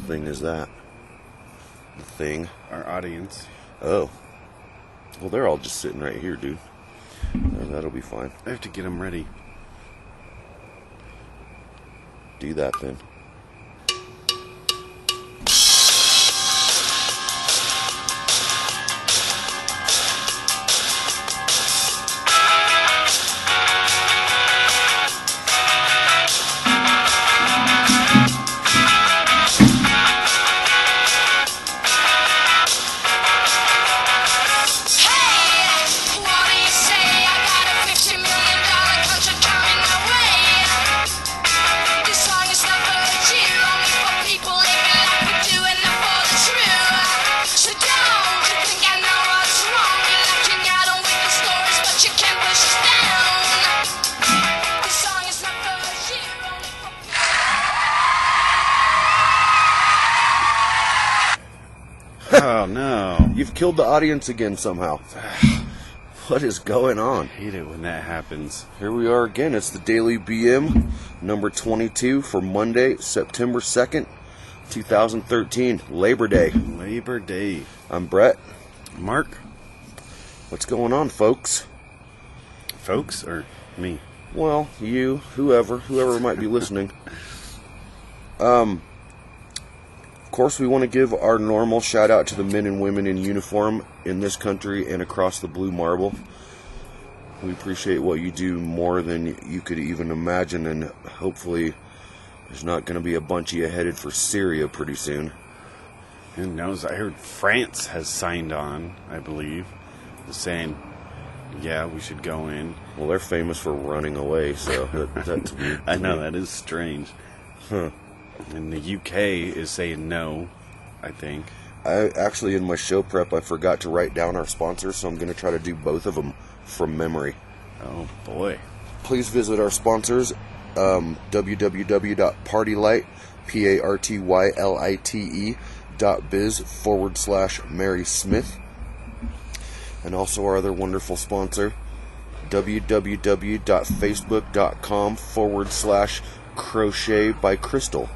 thing is that? The thing? Our audience. Oh. Well, they're all just sitting right here, dude. That'll be fine. I have to get them ready. Do that then. Oh, no. You've killed the audience again somehow. What is going on? I hate it when that happens. Here we are again. It's the Daily BM, number 22 for Monday, September 2nd, 2013, Labor Day. Labor Day. I'm Brett. Mark. What's going on, folks? Folks or me? Well, you, whoever might be listening. Of course, we want to give our normal shout out to the men and women in uniform in this country and across the blue marble. We appreciate what you do more than you could even imagine, and hopefully there's not going to be a bunch of you headed for Syria pretty soon. Who knows? I heard France has signed on, I believe, saying, yeah, we should go in. Well, they're famous for running away, so that's weird. I know, that is strange. Huh. And the UK is saying no, I think. I actually, in my show prep, I forgot to write down our sponsors, so I'm going to try to do both of them from memory. Oh, boy. Please visit our sponsors, www.partylight, partylit.biz/Mary Smith. And also our other wonderful sponsor, www.facebook.com/crochet by Crystal.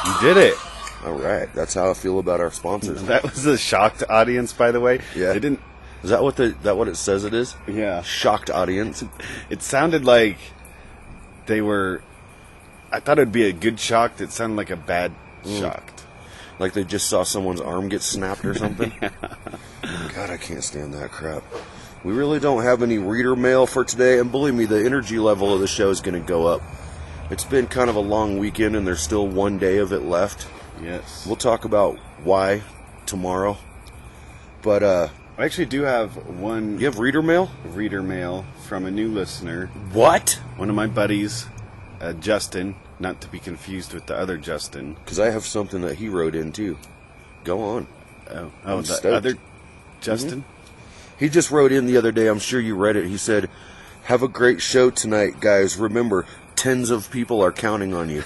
You did it. All right, that's how I feel about our sponsors. That was a shocked audience, by the way. Yeah. They didn't. Is that what it says it is? Yeah. Shocked audience. It sounded like they were. I thought it'd be a good shocked. It sounded like a bad shocked. Like they just saw someone's arm get snapped or something. Yeah. God, I can't stand that crap. We really don't have any reader mail for today, and believe me, the energy level of the show is going to go up. It's been kind of a long weekend, and there's still one day of it left. Yes. We'll talk about why tomorrow. But, I actually do have one. You have reader mail? Reader mail from a new listener. What? One of my buddies, Justin, not to be confused with the other Justin. Because I have something that he wrote in, too. Go on. Oh, the stoked. other Justin? Mm-hmm. He just wrote in the other day. I'm sure you read it. He said, "Have a great show tonight, guys. Remember, tens of people are counting on you."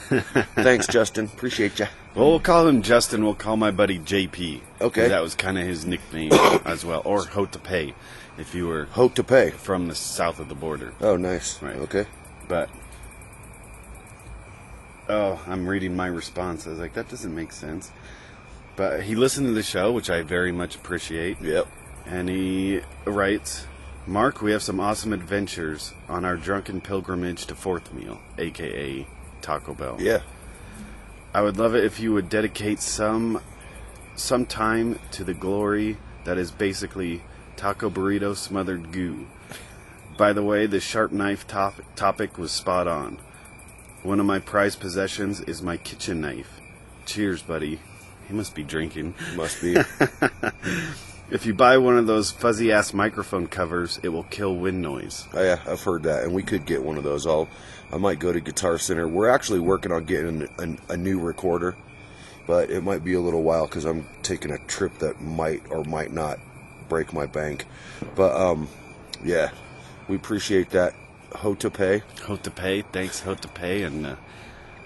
Thanks, Justin. Appreciate ya. Well, we'll call him Justin. We'll call my buddy JP. Okay. That was kind of his nickname as well. Or Hope to Pay, if you were Hope to pay. from the south of the border. Oh, nice. Right. Okay. But, I'm reading my response. I was like, that doesn't make sense. But he listened to the show, which I very much appreciate. Yep. And he writes, "Mark, we have some awesome adventures on our drunken pilgrimage to Fourth Meal, a.k.a. Taco Bell. Yeah. I would love it if you would dedicate some time to the glory that is basically taco burrito smothered goo. By the way, the sharp knife topic was spot on. One of my prized possessions is my kitchen knife. Cheers, buddy." He must be drinking. Must be. If you buy one of those fuzzy-ass microphone covers, it will kill wind noise. Oh, yeah, I've heard that, and we could get one of those. I might go to Guitar Center. We're actually working on getting a new recorder, but it might be a little while because I'm taking a trip that might or might not break my bank. But, yeah, we appreciate that. Hope to pay. Hope to Pay. Thanks, Hope to Pay. And,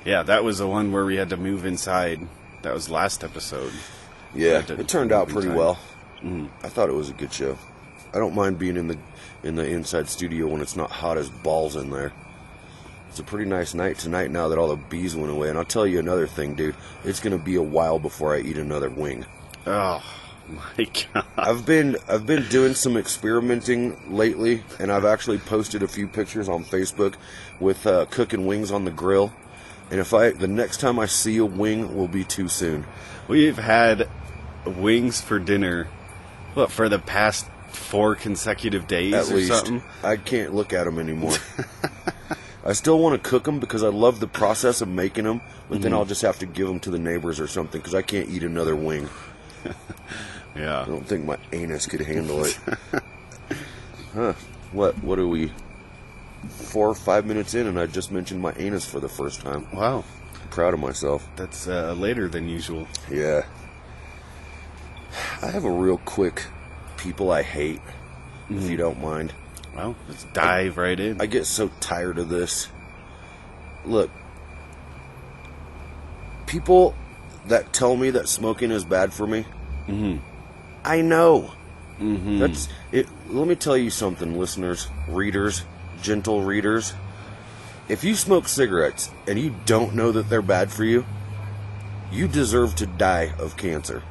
yeah, that was the one where we had to move inside. That was last episode. Yeah, it turned out pretty well. Mm. I thought it was a good show. I don't mind being in the inside studio when it's not hot as balls in there. It's a pretty nice night tonight now that all the bees went away. And I'll tell you another thing, dude. It's going to be a while before I eat another wing. Oh, my God. I've been doing some experimenting lately, and I've actually posted a few pictures on Facebook with cooking wings on the grill. And the next time I see a wing will be too soon. We've had wings for dinner, for the past 4 consecutive days At or least. something? I can't look at them anymore. I still want to cook them because I love the process of making them, but then I'll just have to give them to the neighbors or something because I can't eat another wing. Yeah. I don't think my anus could handle it. Huh. What are we? 4 or 5 minutes in, and I just mentioned my anus for the first time. Wow. I'm proud of myself. That's later than usual. Yeah. I have a real quick people I hate, if you don't mind. Well, let's dive right in. I get so tired of this. Look, people that tell me that smoking is bad for me, I know. That's it. Let me tell you something, listeners, readers, gentle readers. If you smoke cigarettes and you don't know that they're bad for you, you deserve to die of cancer.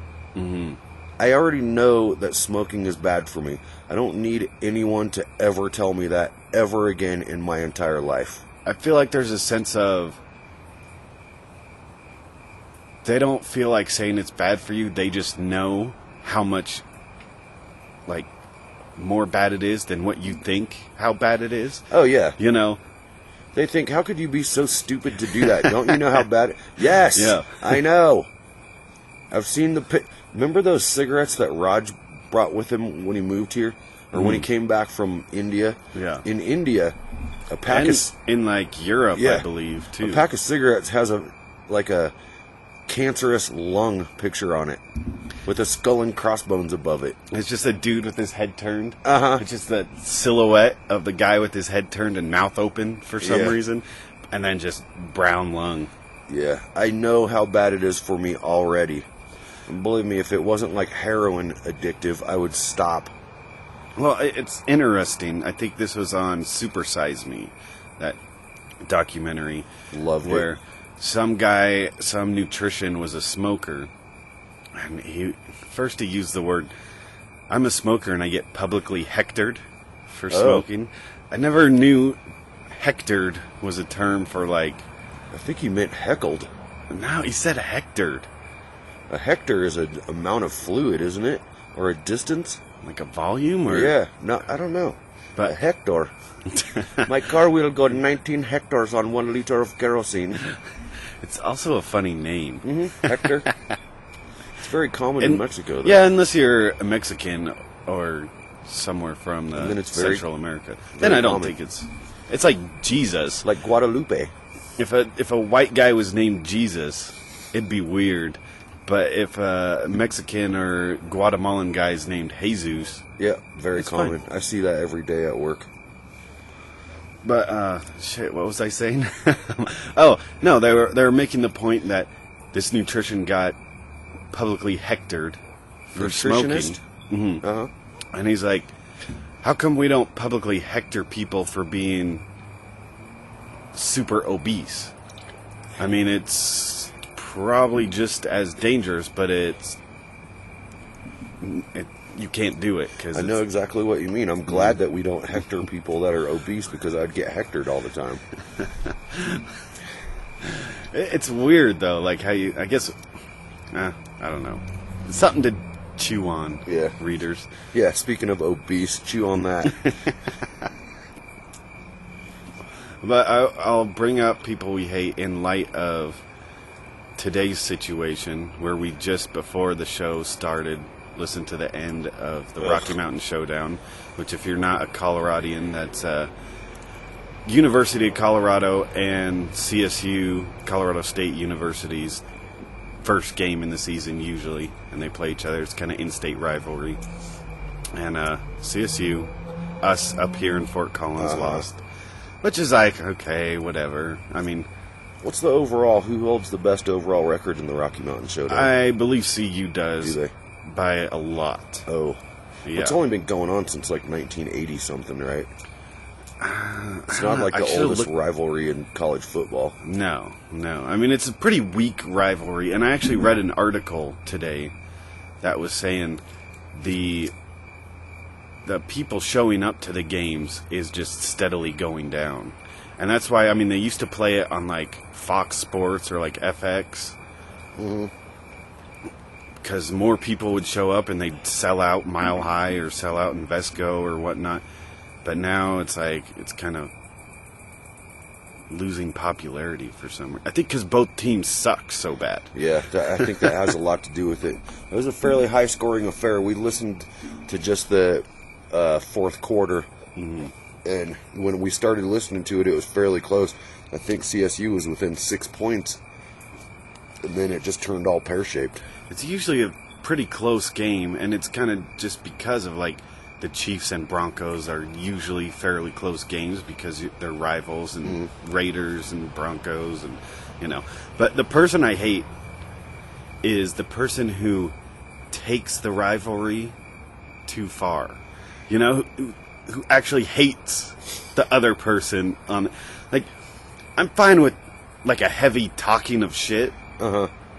I already know that smoking is bad for me. I don't need anyone to ever tell me that ever again in my entire life. I feel like there's a sense of they don't feel like saying it's bad for you. They just know how much, like, more bad it is than what you think how bad it is. Oh, yeah. You know? They think, how could you be so stupid to do that? Don't you know how bad Yes, Yeah. I know. I've seen remember those cigarettes that Raj brought with him when he moved here? Or when he came back from India? Yeah. In India, a pack And of... in, like, Europe, Yeah. I believe, too. A pack of cigarettes has a cancerous lung picture on it with a skull and crossbones above it. It's just a dude with his head turned. Uh-huh. It's just the silhouette of the guy with his head turned and mouth open for some Yeah. reason. And then just brown lung. Yeah, I know how bad it is for me already. And believe me, if it wasn't like heroin addictive, I would stop. Well, it's interesting. I think this was on Super Size Me, that documentary. Loved where it. some guy, some nutrition was a smoker. And he used the word, I'm a smoker and I get publicly hectored for smoking. I never knew hectored was a term for, like... I think he meant heckled. No, he said hectored. A hectare is an amount of fluid, isn't it? Or a distance? Like a volume? Or Yeah, no, I don't know. But- a hectare. My car will go 19 hectares on 1 liter of kerosene. It's also a funny name. Hectare. It's very common in Mexico, though. Yeah, unless you're a Mexican or somewhere from then it's very- Central America. Then I don't common. think it's like Jesus. Like Guadalupe. If a white guy was named Jesus, it'd be weird. But if a Mexican or Guatemalan guy is named Jesus, Yeah, very It's common. fine. I see that every day at work. but shit, what was I saying? Oh no, they were making the point that this nutrition got publicly hectored for smoking. Nutritionist? Uh-huh. And he's like, how come we don't publicly hector people for being super obese? I mean, it's probably just as dangerous, but you can't do it. Cause I know exactly what you mean. I'm glad that we don't hector people that are obese because I'd get hectored all the time. It's weird, though, like how you, I guess, I don't know. It's something to chew on, Yeah. readers. Yeah, speaking of obese, chew on that. But I'll bring up people we hate in light of today's situation, where we just before the show started listened to the end of the Rocky Mountain Showdown, which if you're not a Coloradian, that's University of Colorado and CSU, Colorado State University's first game in the season usually, and they play each other. It's kind of in-state rivalry. And CSU, us up here in Fort Collins, lost. Which is like, okay, whatever. I mean, What's the overall? Who holds the best overall record in the Rocky Mountain Showdown? I believe CU does. Do they? By a lot. Oh. Yeah. It's only been going on since like 1980 something, right? It's not like the oldest rivalry in college football. No. I mean, it's a pretty weak rivalry. And I actually read an article today that was saying the people showing up to the games is just steadily going down. And that's why, I mean, they used to play it on, like, Fox Sports or, like, FX. Mm-hmm. Because more people would show up and they'd sell out Mile High or sell out Invesco or whatnot. But now it's like, it's kind of losing popularity for some reason. I think because both teams suck so bad. Yeah, I think that has a lot to do with it. It was a fairly high-scoring affair. We listened to just the fourth quarter, and when we started listening to it, it was fairly close. I think CSU was within 6 points, and then it just turned all pear-shaped. It's usually a pretty close game, and it's kind of just because of, like, the Chiefs and Broncos are usually fairly close games because they're rivals, and Raiders and Broncos, and, you know. But the person I hate is the person who takes the rivalry too far. You know, who actually hates the other person on, like, I'm fine with, like, a heavy talking of shit.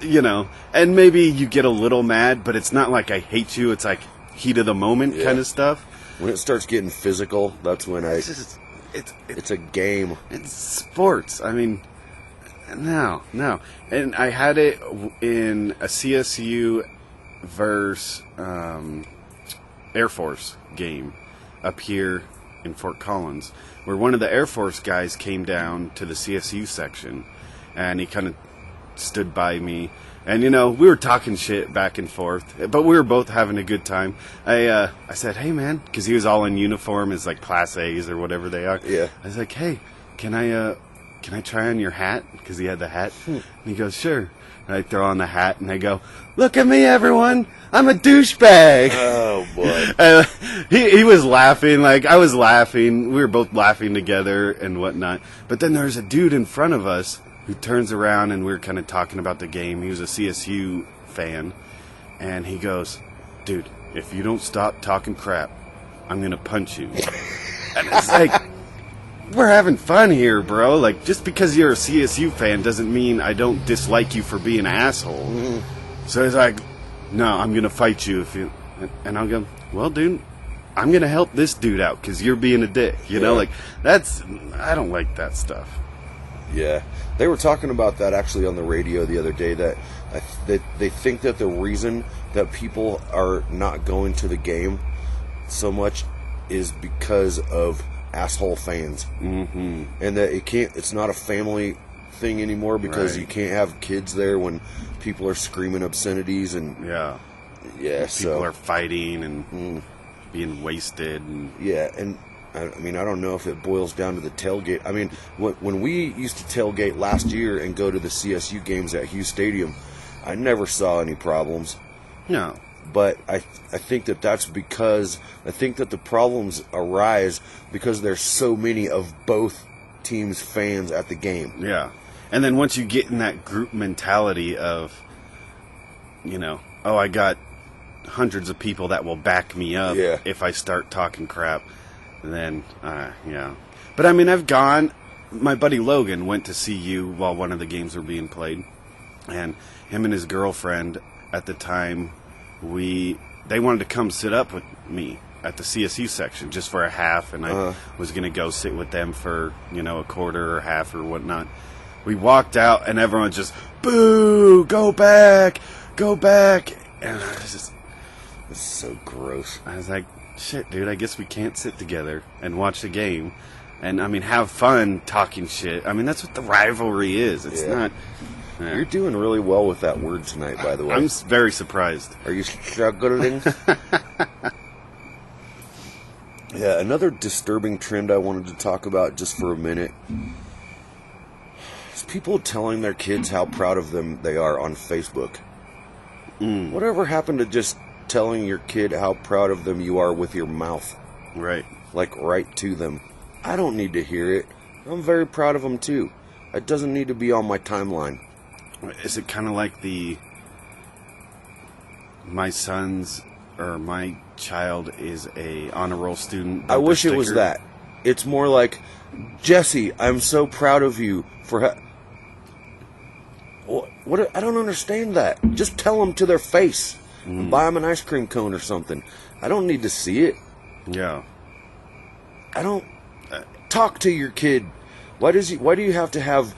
You know, and maybe you get a little mad, but it's not like I hate you. It's like heat of the moment kind of stuff. When it starts getting physical, that's when it's a game. It's sports. I mean, no. And I had it in a CSU versus Air Force game up here in Fort Collins, where one of the Air Force guys came down to the CSU section, and he kind of stood by me, and, you know, we were talking shit back and forth, but we were both having a good time. I said, hey man, because he was all in uniform as, like, Class A's or whatever they are. Yeah. I was like, hey, can I try on your hat? Because he had the hat. And he goes, sure. And I throw on the hat, and I go, look at me, everyone, I'm a douchebag. Oh boy. He was laughing, like I was laughing. We were both laughing together and whatnot. But then there's a dude in front of us who turns around, and we were kind of talking about the game. He was a CSU fan, and he goes, dude, if you don't stop talking crap, I'm going to punch you. And it's like, we're having fun here, bro. Like, just because you're a CSU fan doesn't mean I don't dislike you for being an asshole. So he's like, no, I'm going to fight you if you... And I'll go, well, dude, I'm going to help this dude out because you're being a dick. You know, like, I don't like that stuff. Yeah, they were talking about that actually on the radio the other day, that they think that the reason that people are not going to the game so much is because of asshole fans. And that it's not a family thing anymore because you can't have kids there when people are screaming obscenities and people are fighting and being wasted and I mean, I don't know if it boils down to the tailgate. I mean, when we used to tailgate last year and go to the CSU games at Hughes Stadium, I never saw any problems. No. But I think that's because I think that the problems arise because there's so many of both teams' fans at the game. Yeah. And then once you get in that group mentality of, you know, oh, I got hundreds of people that will back me up if I start talking crap. Then, But, I mean, my buddy Logan went to see you while one of the games were being played. And him and his girlfriend at the time, they wanted to come sit up with me at the CSU section just for a half. And I was going to go sit with them for, you know, a quarter or half or whatnot. We walked out and everyone just, boo, go back. And I was just... It's so gross. I was like... Shit, dude, I guess we can't sit together and watch the game and, I mean, have fun talking shit. I mean, that's what the rivalry is. It's not... You're doing really well with that word tonight, by the way. I'm very surprised. Are you struggling? Yeah, another disturbing trend I wanted to talk about just for a minute is people telling their kids how proud of them they are on Facebook. Whatever happened to just telling your kid how proud of them you are with your mouth? Right. Like, right to them. I don't need to hear it. I'm very proud of them, too. It doesn't need to be on my timeline. Is it kind of like my son's or my child is a honor roll student? I wish it was that. It's more like, Jesse, I'm so proud of you for... What? I don't understand that. Just tell them to their face. Buy them an ice cream cone or something. I don't need to see it. Yeah. I don't... Talk to your kid. Why do you have to have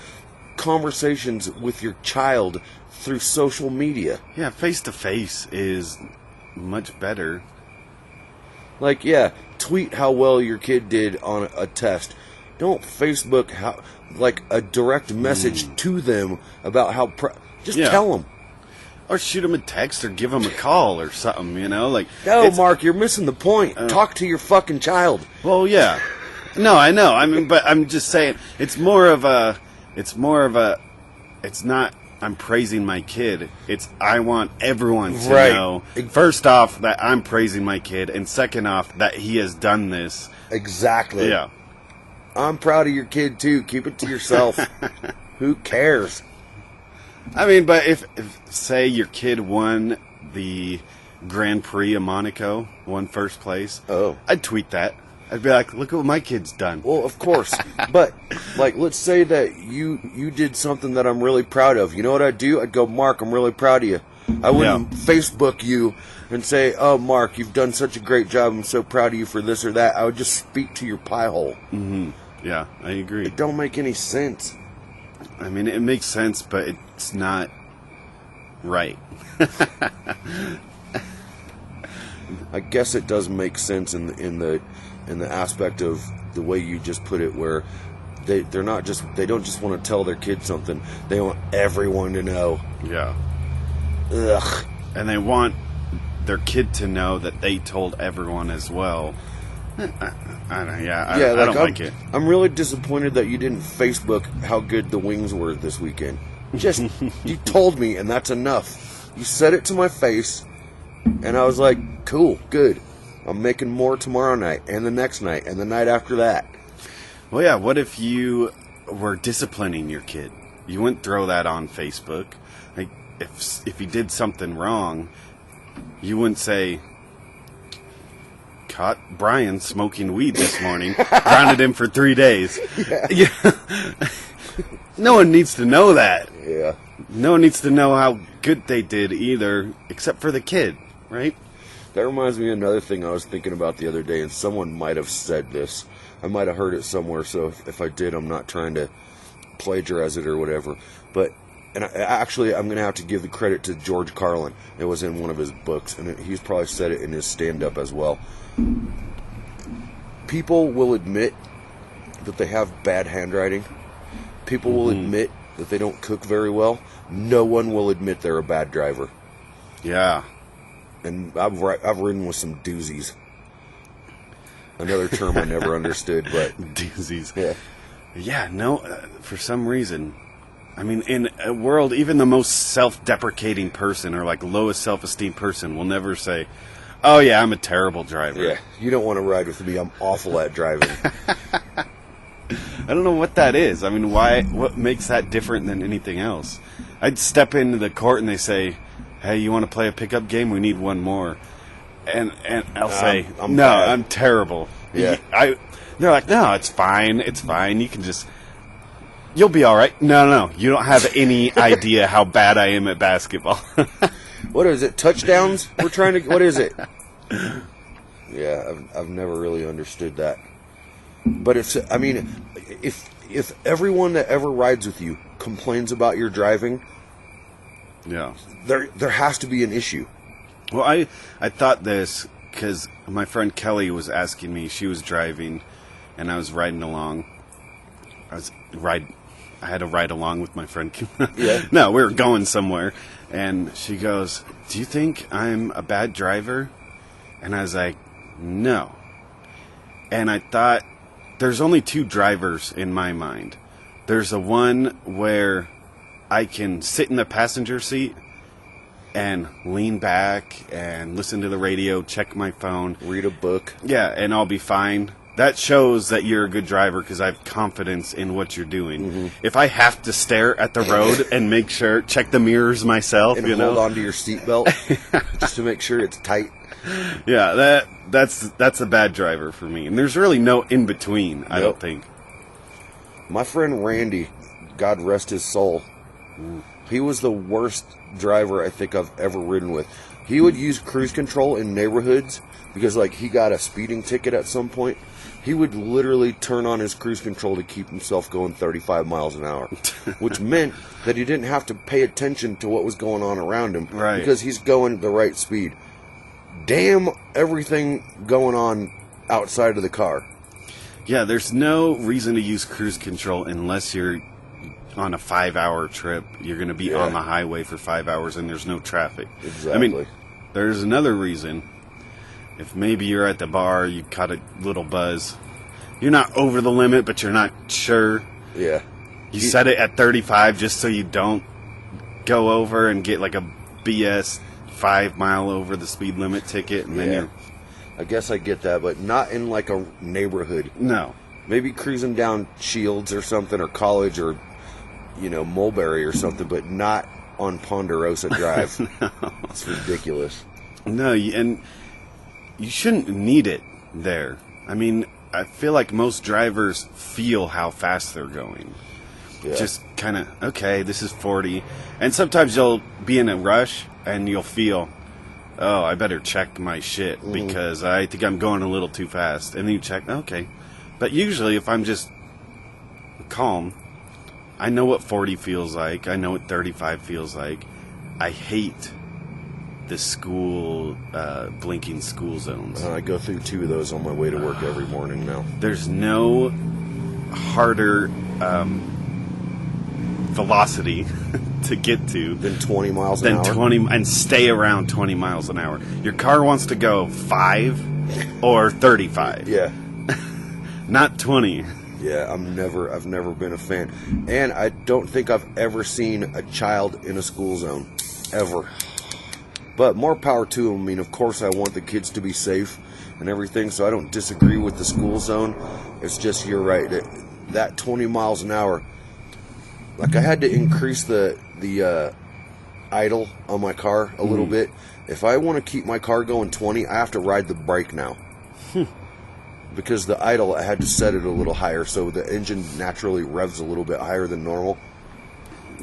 conversations with your child through social media? Yeah, face-to-face is much better. Like, yeah, tweet how well your kid did on a test. Don't Facebook like a direct message to them about how... Just tell them. Or shoot them a text or give them a call or something, you know? Like, no, Mark, you're missing the point. Talk to your fucking child. Well, yeah. No, I know. I mean, but I'm just saying, it's not, I'm praising my kid. It's, I want everyone to know, first off, that I'm praising my kid, and second off, that he has done this. Exactly. Yeah. I'm proud of your kid, too. Keep it to yourself. Who cares? I mean, but if say your kid won the Grand Prix of Monaco, won first place, I'd tweet that. I'd be like, look at what my kid's done. Well, of course. But, like, let's say that you did something that I'm really proud of. You know what I'd do? I'd go, Mark, I'm really proud of you. I wouldn't Facebook you and say, oh, Mark, you've done such a great job. I'm so proud of you for this or that. I would just speak to your pie hole. Mm-hmm. Yeah, I agree. It don't make any sense. I mean, it makes sense, but it's not right. I guess it does make sense in the aspect of the way you just put it, where they don't just want to tell their kid something. They want everyone to know. Yeah. Ugh. And they want their kid to know that they told everyone as well. I don't know. Yeah, I don't like it. I'm really disappointed that you didn't Facebook how good the wings were this weekend. Just, you told me, and that's enough. You said it to my face, and I was like, cool, good. I'm making more tomorrow night, and the next night, and the night after that. Well, yeah, what if you were disciplining your kid? You wouldn't throw that on Facebook. Like, if he did something wrong, you wouldn't say, caught Brian smoking weed this morning, grounded him for 3 days. Yeah. No one needs to know that. Yeah. No one needs to know how good they did either, except for the kid, right? That reminds me of another thing I was thinking about the other day, and someone might have said this. I might have heard it somewhere, so if I did, I'm not trying to plagiarize it or whatever. But, I'm going to have to give the credit to George Carlin. It was in one of his books, and he's probably said it in his stand-up as well. People will admit that they have bad handwriting. People will admit that they don't cook very well. No one will admit they're a bad driver. Yeah. And I've ridden with some doozies. Another term I never understood, but... Doozies. Yeah. Yeah, no, for some reason. I mean, in a world, even the most self-deprecating person or like lowest self-esteem person will never say, oh yeah, I'm a terrible driver. Yeah, you don't want to ride with me. I'm awful at driving. I don't know what that is. I mean, what makes that different than anything else? I'd step into the court and they say, hey, you want to play a pickup game? We need one more. And I'll say, I'm no, bad. I'm terrible. Yeah. They're like, no, it's fine. It's fine. You can just, you'll be all right. No, you don't have any idea how bad I am at basketball. What is it? Touchdowns? We're trying to, what is it? Yeah, I've never really understood that. But if everyone that ever rides with you complains about your driving, yeah, there has to be an issue. Well, I thought this because my friend Kelly was asking me. She was driving, and I was riding along. I had to ride along with my friend. Yeah. No, we were going somewhere, and she goes, "Do you think I'm a bad driver?" And I was like, "No." And I thought, there's only two drivers in my mind. There's the one where I can sit in the passenger seat and lean back and listen to the radio, check my phone. Read a book. Yeah, and I'll be fine. That shows that you're a good driver because I have confidence in what you're doing. Mm-hmm. If I have to stare at the road and check the mirrors myself, and hold on to your seatbelt just to make sure it's tight. Yeah, that's a bad driver for me. And there's really no in between, I don't think. My friend Randy, God rest his soul, he was the worst driver I think I've ever ridden with. He would use cruise control in neighborhoods because, like, he got a speeding ticket at some point. He would literally turn on his cruise control to keep himself going 35 miles an hour, which meant that he didn't have to pay attention to what was going on around him because he's going the right speed. Damn everything going on outside of the car. Yeah, there's no reason to use cruise control unless you're on a 5-hour trip. You're going to be on the highway for 5 hours and there's no traffic. Exactly. I mean, there's another reason. If maybe you're at the bar, you caught a little buzz. You're not over the limit, but you're not sure. Yeah. You set it at 35 just so you don't go over and get like a BS 5 mile over the speed limit ticket. And then you're... I guess I get that, but not in like a neighborhood. No. Maybe cruising down Shields or something, or College, or, you know, Mulberry or something, but not on Ponderosa Drive. No. It's ridiculous. No, and you shouldn't need it there. I mean, I feel like most drivers feel how fast they're going. Yeah. Just kind of, okay, this is 40. And sometimes you'll be in a rush and you'll feel, oh, I better check my shit because I think I'm going a little too fast. And then you check, okay. But usually if I'm just calm, I know what 40 feels like. I know what 35 feels like. I hate the school, blinking school zones. I go through 2 of those on my way to work every morning now. There's no harder velocity to get to than 20 miles an hour. 20 and stay around 20 miles an hour. Your car wants to go 5 or 35. Yeah. Not 20. Yeah, I've never been a fan. And I don't think I've ever seen a child in a school zone. Ever. But more power to them. I mean, of course I want the kids to be safe and everything, so I don't disagree with the school zone. It's just, you're right, that 20 miles an hour, like I had to increase the idle on my car a little bit. If I want to keep my car going 20, I have to ride the brake now. Because the idle, I had to set it a little higher, so the engine naturally revs a little bit higher than normal.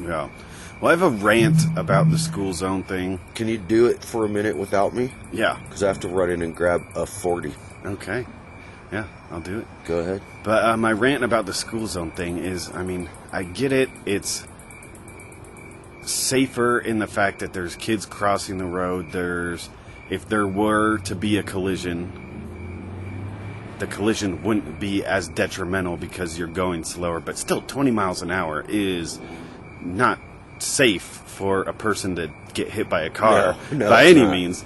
Yeah. Well, I have a rant about the school zone thing. Can you do it for a minute without me? Yeah. Because I have to run in and grab a 40. Okay. Yeah, I'll do it. Go ahead. But my rant about the school zone thing is, I mean, I get it. It's safer in the fact that there's kids crossing the road. If there were to be a collision, the collision wouldn't be as detrimental because you're going slower. But still, 20 miles an hour is not safe for a person to get hit by a car by any means.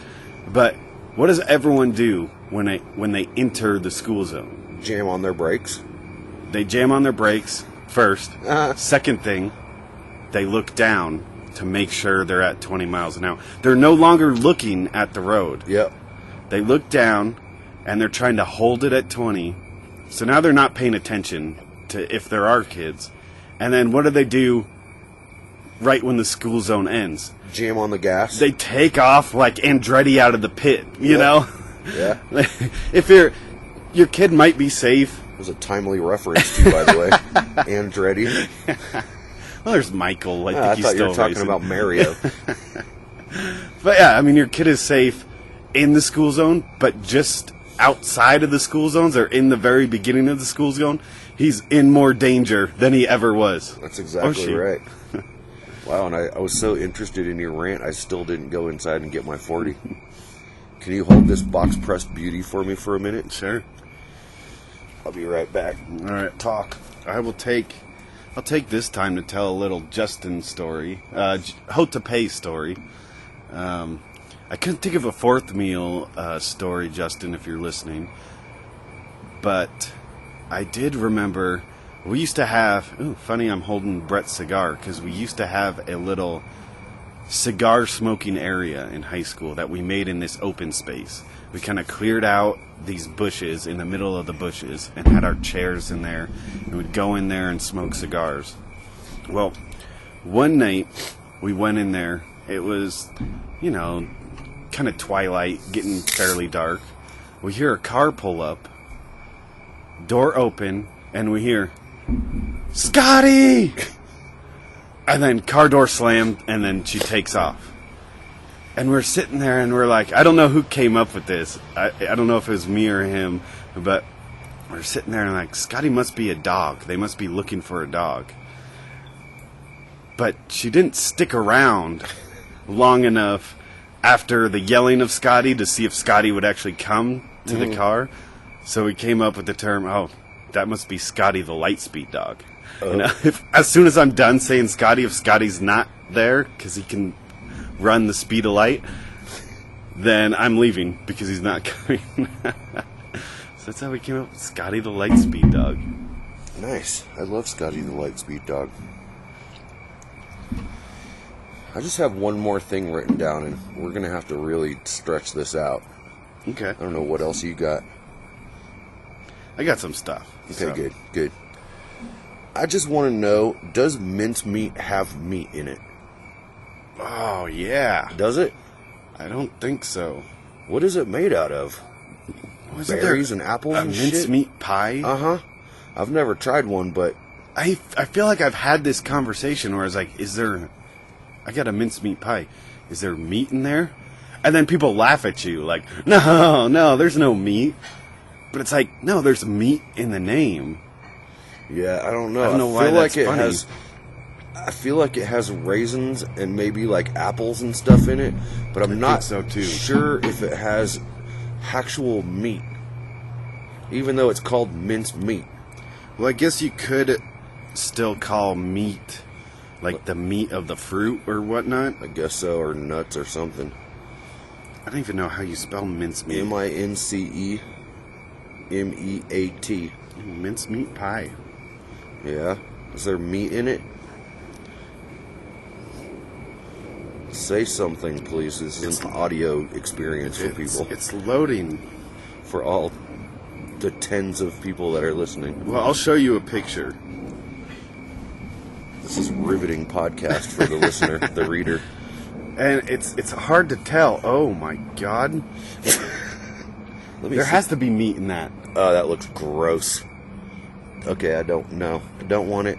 But what does everyone do when they enter the school zone? Jam on their brakes. They jam on their brakes first. Second thing, they look down to make sure they're at 20 miles an hour. They're no longer looking at the road. Yep. They look down and they're trying to hold it at 20. So now they're not paying attention to if there are kids. And then what do? Right when the school zone ends, jam on the gas. They take off like Andretti out of the pit, you know? Yeah. If your kid might be safe. It was a timely reference too, by the way. Andretti. Well, there's Michael. I thought you were talking about Mario. But yeah, I mean, your kid is safe in the school zone, but just outside of the school zones or in the very beginning of the school zone, he's in more danger than he ever was. That's exactly right. Wow, and I was so interested in your rant, I still didn't go inside and get my 40. Can you hold this box pressed beauty for me for a minute? Sure. I'll be right back. All right. Talk. I'll take this time to tell a little Justin story, Hotepe story. I couldn't think of a fourth meal story, Justin, if you're listening. But I did remember we used to have... Ooh, funny I'm holding Brett's cigar, because we used to have a little cigar smoking area in high school that we made in this open space. We kind of cleared out these bushes in the middle of the bushes and had our chairs in there. And we'd go in there and smoke cigars. Well, one night we went in there. It was, kind of twilight, getting fairly dark. We hear a car pull up, door open, and we hear, "Scotty!" And then car door slammed, and then she takes off. And we're sitting there, and we're like, I don't know who came up with this. I don't know if it was me or him, but we're sitting there, and like, Scotty must be a dog. They must be looking for a dog. But she didn't stick around long enough after the yelling of Scotty to see if Scotty would actually come to the car. So we came up with the term, oh, that must be Scotty the Lightspeed dog. And as soon as I'm done saying Scotty, if Scotty's not there, because he can run the speed of light, then I'm leaving because he's not coming. So that's how we came up with Scotty the Lightspeed dog. Nice. I love Scotty the Lightspeed dog. I just have one more thing written down, and we're going to have to really stretch this out. Okay. I don't know what else you got. I got some stuff. Okay, good. I just want to know, does mincemeat have meat in it? Oh, yeah. Does it? I don't think so. What is it made out of? Wasn't Berries there and apples a and shit? mincemeat pie? Uh-huh. I've never tried one, but... I feel like I've had this conversation where I was like, is there... I got a mincemeat pie. Is there meat in there? And then people laugh at you like, no, there's no meat. But it's like, no, there's meat in the name. Yeah, I don't know. I don't know why that's funny. I feel like it has raisins and maybe like apples and stuff in it, but I'm not so too. sure if it has actual meat, even though it's called minced meat. Well, I guess you could still call meat like the meat of the fruit or whatnot. I guess so, or nuts or something. I don't even know how you spell mincemeat. mincemeat. Mincemeat pie. Yeah. Is there meat in it? Say something, please. This is an audio experience for people. It's loading. For all the tens of people that are listening. Well, I'll show you a picture. This is riveting podcast for the listener, the reader. And it's hard to tell. Oh my god. There has to be meat in that. Oh, that looks gross. Okay, I don't know. I don't want it.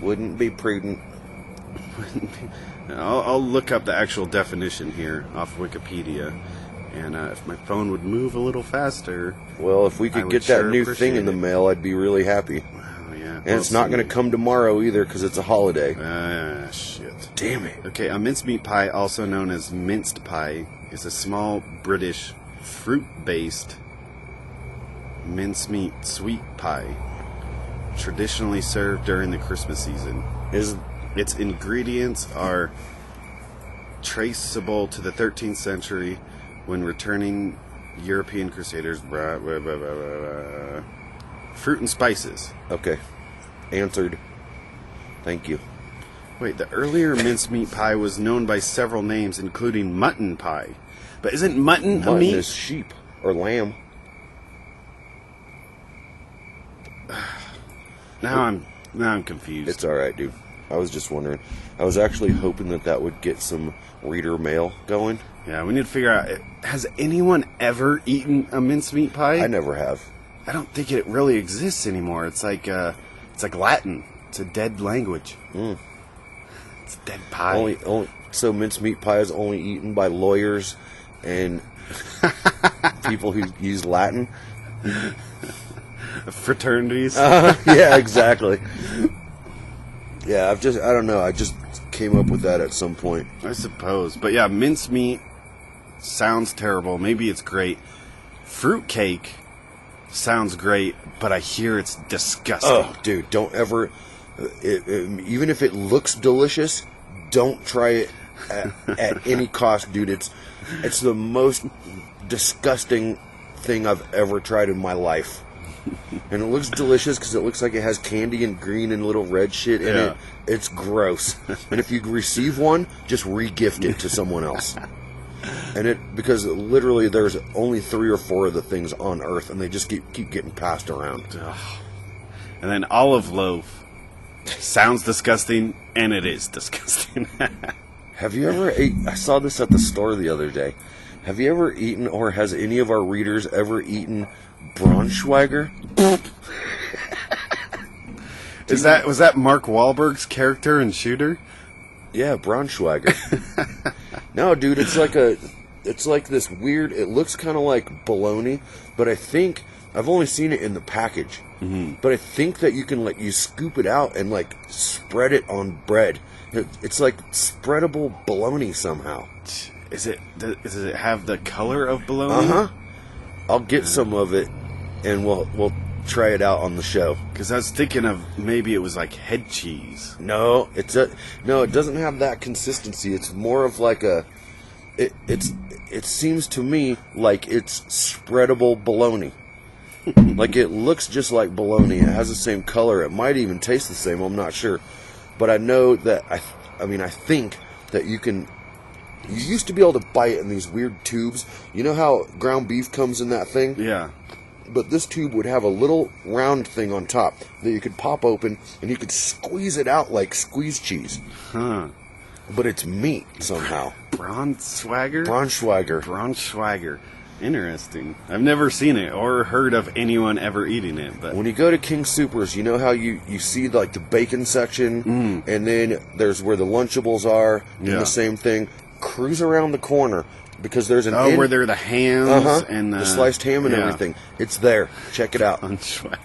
Wouldn't be prudent. I'll look up the actual definition here off Wikipedia. And if my phone would move a little faster... Well, if we could get that new thing in the mail, I'd be really happy. Oh, yeah. And it's not going to come tomorrow either because it's a holiday. Shit. Damn it. Okay, a mincemeat pie, also known as minced pie, is a small British fruit-based mincemeat sweet pie traditionally served during the Christmas season. Its ingredients are traceable to the 13th century when returning European crusaders. Fruit and spices. Okay. Answered. Thank you. Wait, the earlier mincemeat pie was known by several names, including mutton pie. But isn't mutton a meat? Mutton is sheep or lamb. Now I'm confused. It's all right, dude. I was just wondering. I was actually hoping that would get some reader mail going. Yeah, we need to figure out, has anyone ever eaten a mincemeat pie? I never have. I don't think it really exists anymore. It's like Latin. It's a dead language. It's a dead pie. So mincemeat pie is only eaten by lawyers and people who use Latin. Fraternities. Yeah, exactly. Yeah, I don't know. I just came up with that at some point. I suppose. But yeah, mincemeat sounds terrible. Maybe it's great. Fruitcake sounds great, but I hear it's disgusting. Oh, dude, don't ever... even if it looks delicious, don't try it at any cost, dude. It's the most disgusting thing I've ever tried in my life. And it looks delicious because it looks like it has candy and green and little red shit in it. It's gross. And if you receive one, just re-gift it to someone else. Because literally there's only 3 or 4 of the things on Earth, and they just keep getting passed around. Ugh. And then olive loaf sounds disgusting, and it is disgusting. Have you ever I saw this at the store the other day. Have you ever eaten, or has any of our readers ever eaten Braunschweiger? Was that Mark Wahlberg's character in Shooter? Yeah, Braunschweiger. No, dude, it's like this weird, it looks kind of like bologna, but I think, I've only seen it in the package, but I think that you can, like, you scoop it out and, like, spread it on bread. It's like spreadable bologna somehow. Does it have the color of bologna? Uh-huh. I'll get some of it, and we'll try it out on the show. Because I was thinking of maybe it was like head cheese. No, it doesn't have that consistency. It's more of like it seems to me like it's spreadable bologna. Like, it looks just like bologna. It has the same color. It might even taste the same. I'm not sure. But I know that, I think that you used to be able to buy it in these weird tubes. You know how ground beef comes in that thing? Yeah. But this tube would have a little round thing on top that you could pop open, and you could squeeze it out like squeeze cheese. Huh. But it's meat somehow. Braunschweiger? Braunschweiger. Interesting. I've never seen it or heard of anyone ever eating it. But when you go to King Soopers, you know how you see, like, the bacon section, and then there's where the Lunchables are, and the same thing. Cruise around the corner, because there's an where they're the hams and the sliced ham and everything. It's there. Check it out. Braunschweiger.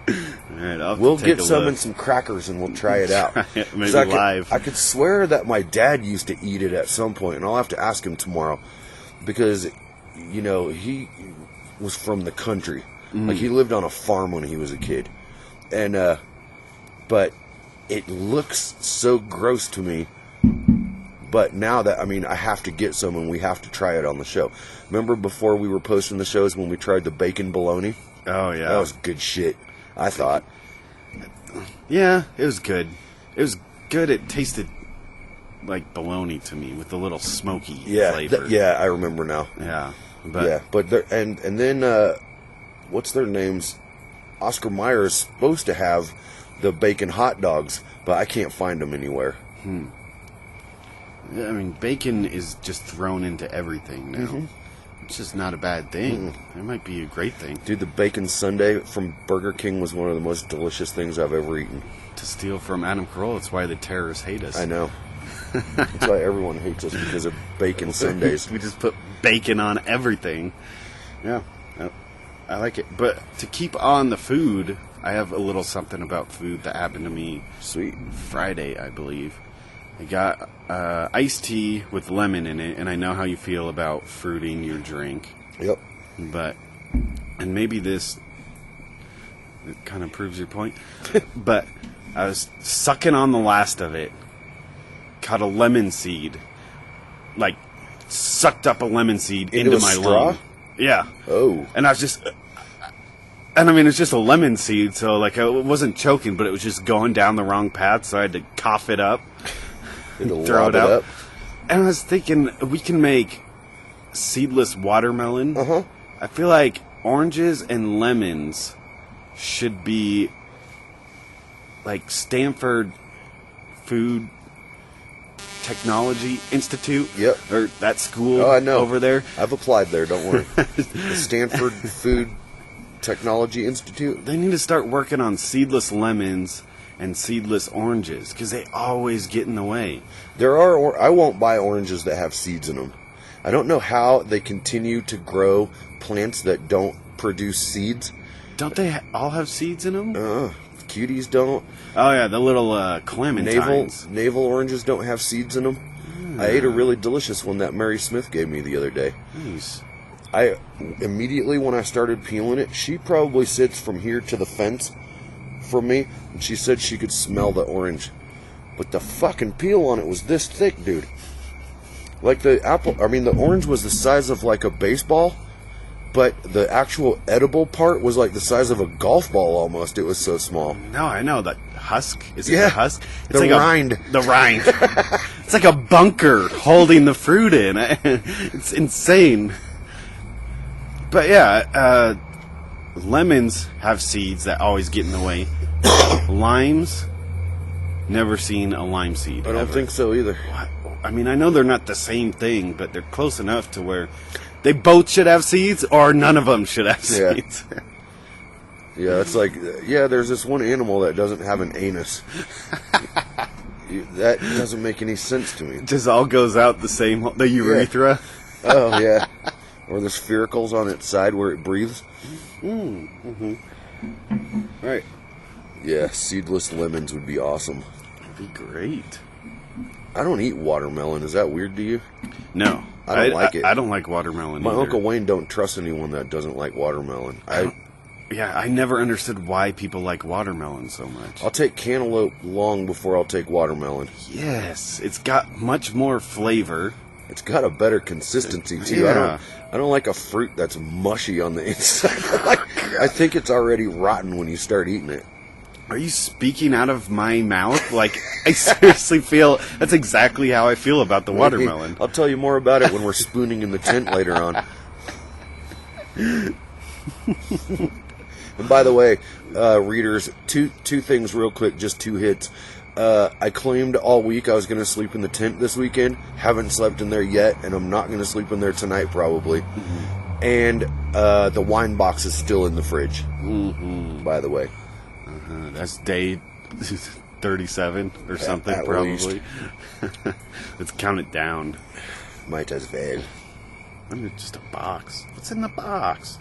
All right, we'll get some and some crackers, and we'll try it out. Maybe live. I could swear that my dad used to eat it at some point, and I'll have to ask him tomorrow, because, you know, he was from the country. Like, he lived on a farm when he was a kid, and but it looks so gross to me. But now that, I have to get some, and we have to try it on the show. Remember before we were posting the shows when we tried the bacon bologna? Oh, yeah. That was good shit, I thought. Yeah, it was good. It was good. It tasted like bologna to me with a little smoky flavor. Yeah, I remember now. Yeah. But and then, what's their names? Oscar Mayer is supposed to have the bacon hot dogs, but I can't find them anywhere. I mean, bacon is just thrown into everything now. It's just not a bad thing. It might be a great thing. Dude, the bacon sundae from Burger King was one of the most delicious things I've ever eaten. To steal from Adam Carolla, that's why the terrorists hate us. I know. That's why everyone hates us, because of bacon sundaes. We just put bacon on everything. Yeah, I like it. But to keep on the food, I have a little something about food that happened to me. Sweet. Friday, I believe. I got iced tea with lemon in it, and I know how you feel about fruiting your drink. Yep. And maybe this kind of proves your point, but I was sucking on the last of it, caught a lemon seed, like, sucked up a lemon seed into my lung. Yeah. Oh. And I was just... And it's just a lemon seed, so, like, I wasn't choking, but it was just going down the wrong path, so I had to cough it up. Throw it out. And I was thinking, we can make seedless watermelon. I feel like oranges and lemons should be like Stanford Food Technology Institute. Yep. Or that school I know. over there. I've applied there, don't worry. The Stanford Food Technology Institute. They need to start working on seedless lemons and seedless oranges, because they always get in the way. I won't buy oranges that have seeds in them. I don't know how they continue to grow plants that don't produce seeds. Don't they all have seeds in them? Cuties don't. Oh yeah, the little clementines. Navel oranges don't have seeds in them. I ate a really delicious one that Mary Smith gave me the other day. Nice. I immediately, when I started peeling it, she probably sits from here to the fence from me, and she said she could smell the orange, but the fucking peel on it was this thick, dude. Like, the orange was the size of like a baseball, but the actual edible part was like the size of a golf ball almost. It was so small. No, I know. The husk? Is it the husk? It's the rind. The rind. It's like a bunker holding the fruit in. It's insane. But yeah, lemons have seeds that always get in the way. Limes, never seen a lime seed. I don't think so either. I mean, I know they're not the same thing, but they're close enough to where they both should have seeds, or none of them should have Yeah. seeds. Yeah, it's like, there's this one animal that doesn't have an anus. That doesn't make any sense to me. It just all goes out the urethra. Oh, yeah. Or the sphericals on its side where it breathes. Right. Yeah, seedless lemons would be awesome. That'd be great. I don't eat watermelon. Is that weird to you? No. I don't like it. I don't like watermelon My either. Uncle Wayne don't trust anyone that doesn't like watermelon. I never understood why people like watermelon so much. I'll take cantaloupe long before I'll take watermelon. Yes, it's got much more flavor. It's got a better consistency too. Yeah. I don't like a fruit that's mushy on the inside. I think it's already rotten when you start eating it. Are you speaking out of my mouth? Like, I seriously feel that's exactly how I feel about the watermelon. I'll tell you more about it when we're spooning in the tent later on. And by the way, readers, two things real quick, just 2 hits. I claimed all week I was going to sleep in the tent this weekend. Haven't slept in there yet, and I'm not going to sleep in there tonight probably. Mm-hmm. And the wine box is still in the fridge, by the way. That's day 37 or something, at probably. Let's count it down. Might as well. I mean, just a box. What's in the box?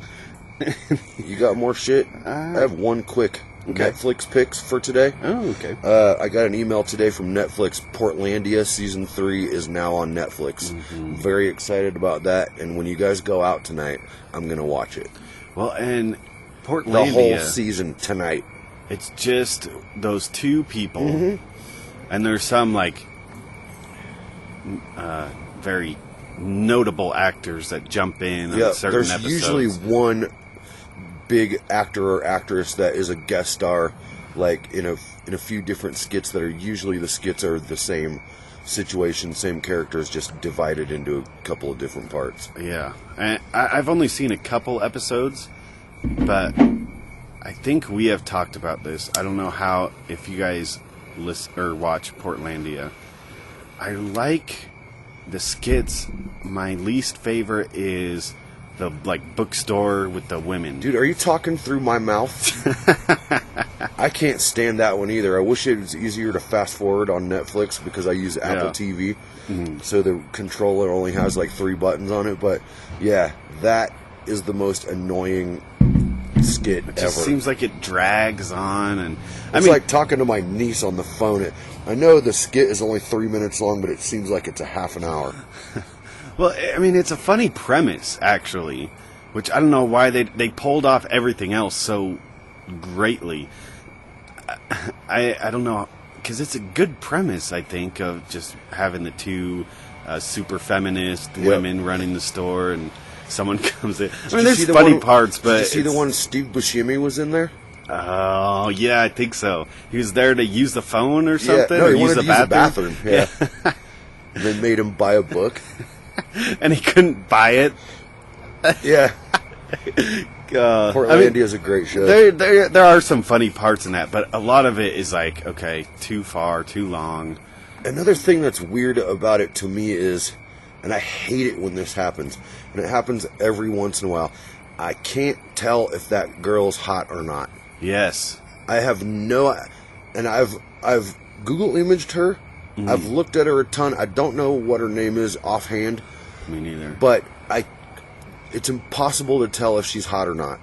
You got more shit? I have one quick Netflix picks for today. Oh, okay. I got an email today from Netflix. Portlandia Season 3 is now on Netflix. Mm-hmm. Very excited about that. And when you guys go out tonight, I'm going to watch it. Well, and Portlandia... The whole season tonight. It's just those 2 people. And there's some, like, very notable actors that jump in on certain there's episodes. usually one big actor or actress that is a guest star, like in a few different skits that are usually the skits are the same situation, same characters, just divided into a couple of different parts. Yeah, and I've only seen a couple episodes, but I think we have talked about this. I don't know if you guys listen or watch Portlandia. I like the skits. My least favorite is the bookstore with the women. Dude, are you talking through my mouth? I can't stand that one either. I wish it was easier to fast forward on Netflix because I use Apple TV. Mm-hmm. So the controller only has 3 buttons on it. But yeah, that is the most annoying skit It just ever. seems like it drags on, and It's like talking to my niece on the phone. I know the skit is only 3 minutes long, but it seems like it's a half an hour. Well, I mean, it's a funny premise, actually, which I don't know why they pulled off everything else so greatly. I don't know, because it's a good premise, I think, of just having the 2 super feminist women running the store, and someone comes in. I mean, there's funny parts, but... Did you see the one Steve Buscemi was in there? Oh, yeah, I think so. He was there to use the phone or something? Yeah, no, or he wanted to use the bathroom. Yeah. And they made him buy a book. And he couldn't buy it. Yeah. Portlandia is a great show. There are some funny parts in that, but a lot of it is okay, too far, too long. Another thing that's weird about it to me is, and I hate it when this happens, and it happens every once in a while, I can't tell if that girl's hot or not. Yes. I have no... And I've Google imaged her. Mm-hmm. I've looked at her a ton. I don't know what her name is offhand. Me neither. But it's impossible to tell if she's hot or not.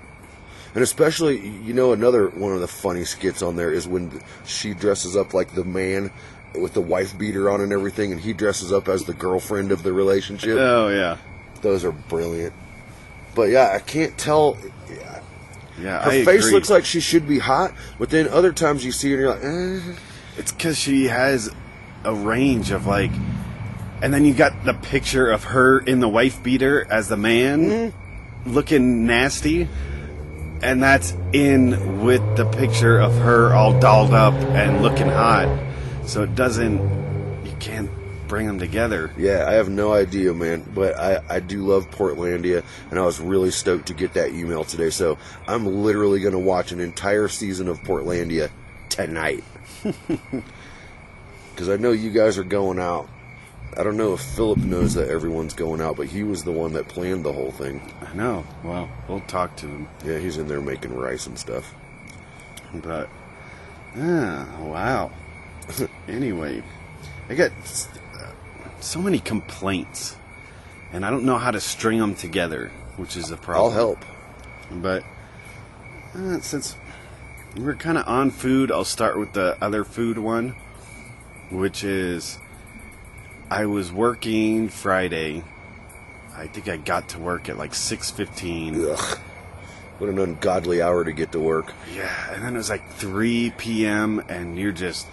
And especially, another one of the funny skits on there is when she dresses up like the man with the wife beater on and everything, and he dresses up as the girlfriend of the relationship. Oh, yeah. Those are brilliant. But yeah, I can't tell. Yeah, her face looks like she should be hot, but then other times you see her and you're like, eh. It's because she has a range of and then you got the picture of her in the wife beater as the man looking nasty, and that's in with the picture of her all dolled up and looking hot, so you can't bring them together. Yeah, I have no idea, man, but I do love Portlandia, and I was really stoked to get that email today, so I'm literally going to watch an entire season of Portlandia tonight. Because I know you guys are going out. I don't know if Philip knows that everyone's going out, but he was the one that planned the whole thing. I know. Well, we'll talk to him. Yeah, he's in there making rice and stuff. But, wow. Anyway, I got so many complaints, and I don't know how to string them together, which is a problem. I'll help. But since we're kind of on food, I'll start with the other food one, which is I was working Friday. I think I got to work at like 6:15. Ugh. What an ungodly hour to get to work. Yeah, and then it was like 3 p.m. and you're just,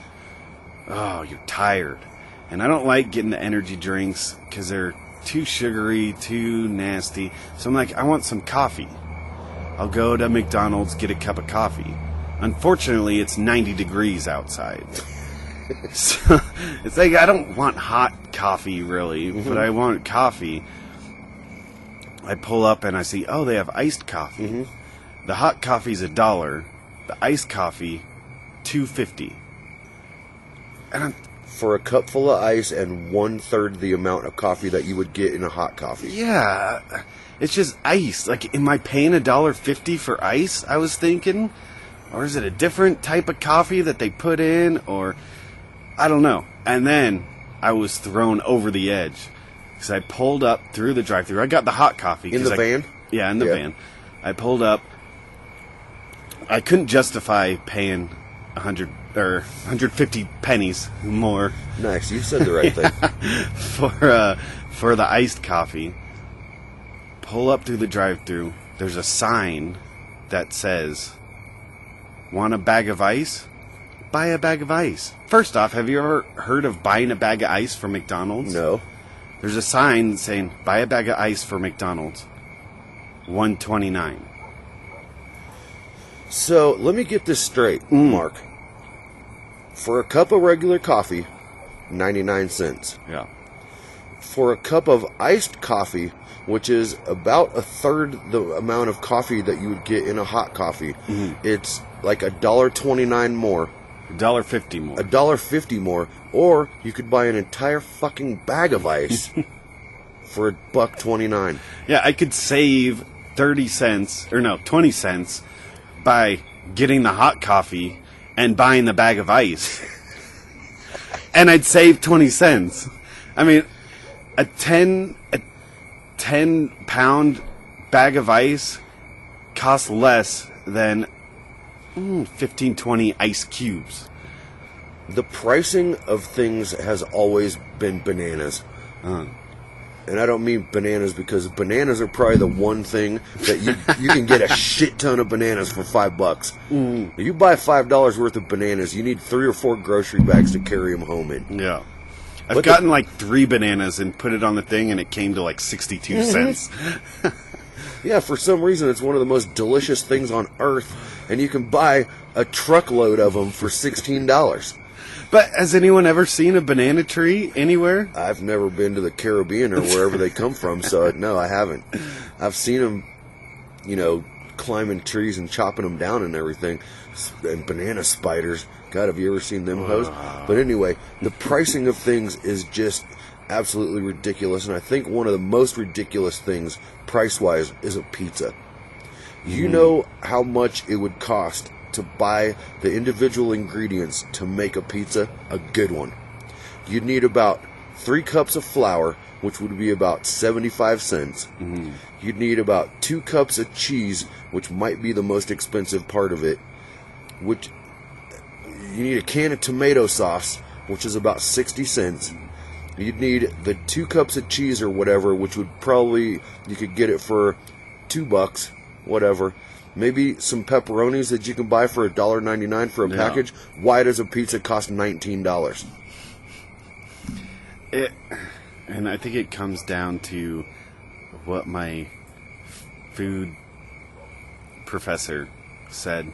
you're tired. And I don't like getting the energy drinks because they're too sugary, too nasty. So I'm like, I want some coffee. I'll go to McDonald's, get a cup of coffee. Unfortunately, it's 90 degrees outside. So it's like, I don't want hot coffee really, but I want coffee. I pull up and I see, they have iced coffee. The hot coffee's $1. The iced coffee, $2.50. And For a cup full of ice and 1/3 the amount of coffee that you would get in a hot coffee. yeah, it's just ice. Like, am I paying $1.50 for ice? I was thinking, or is it a different type of coffee that they put in, or I don't know. And then I was thrown over the edge because I pulled up through the drive-thru. I got the hot coffee In the van? Yeah, in the van. I pulled up. I couldn't justify paying 100 or 150 pennies more. Nice, you said the right thing. For the iced coffee. Pull up through the drive-thru. There's a sign that says, "Want a bag of ice? Buy a bag of ice." First off, have you ever heard of buying a bag of ice from McDonald's? No. There's a sign saying, "Buy a bag of ice for McDonald's, $1.29." So, let me get this straight, Mark. For a cup of regular coffee, 99 cents. Yeah. For a cup of iced coffee, which is about 1/3 the amount of coffee that you would get in a hot coffee, it's like $1.29 more. $1.50 more. $1.50 more, or you could buy an entire fucking bag of ice for $1.29. Yeah, I could save 30 cents, or no, 20 cents by getting the hot coffee and buying the bag of ice. And I'd save 20 cents. I mean, a 10-pound bag of ice costs less than 15, 20 ice cubes. The pricing of things has always been bananas. And I don't mean bananas because bananas are probably the one thing that you can get a shit ton of bananas for $5. If you buy $5 worth of bananas, you need 3 or 4 grocery bags to carry them home in. Yeah. I've gotten like 3 bananas and put it on the thing and it came to like 62 cents. Yeah, for some reason it's one of the most delicious things on earth, and you can buy a truckload of them for $16. But has anyone ever seen a banana tree anywhere? I've never been to the Caribbean or wherever they come from, so no, I haven't. I've seen them, climbing trees and chopping them down and everything. And banana spiders. God, have you ever seen them hoes? But anyway, the pricing of things is just absolutely ridiculous, and I think one of the most ridiculous things, price-wise, is a pizza. You know how much it would cost to buy the individual ingredients to make a pizza, a good one. You'd need about 3 cups of flour, which would be about 75 cents. You'd need about 2 cups of cheese, which might be the most expensive part of it. Which you need a can of tomato sauce, which is about 60 cents. You'd need the 2 cups of cheese or whatever, which would probably, you could get it for $2, whatever. Maybe some pepperonis that you can buy for $1.99 for a package. Why does a pizza cost $19? And I think it comes down to what my food professor said.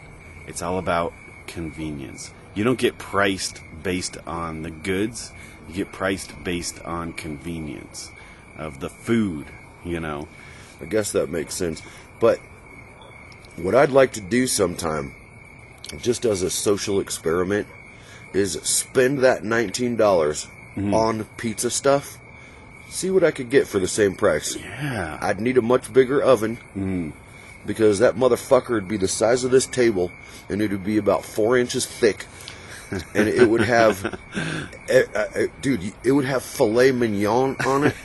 It's all about convenience. You don't get priced based on the goods. You get priced based on convenience of the food, I guess that makes sense. But what I'd like to do sometime, just as a social experiment, is spend that $19 on pizza stuff, see what I could get for the same price. Yeah. I'd need a much bigger oven because that motherfucker would be the size of this table, and it would be about 4 inches thick, and it would have, dude, it would have filet mignon on it.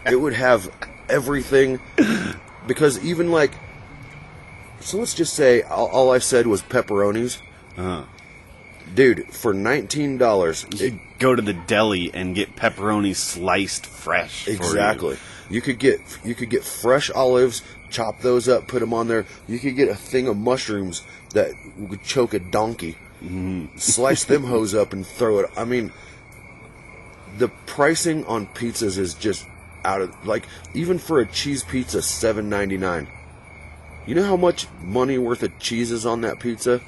It would have everything, because even like, so let's just say all I said was pepperonis. Dude, for $19, You could go to the deli and get pepperoni sliced fresh. exactly. You could get fresh olives, chop those up, put them on there. You could get a thing of mushrooms that would choke a donkey. Slice them hoes up and throw it. I mean, the pricing on pizzas is just out of, like, even for a cheese pizza, $7.99. You know how much money worth of cheese is on that pizza?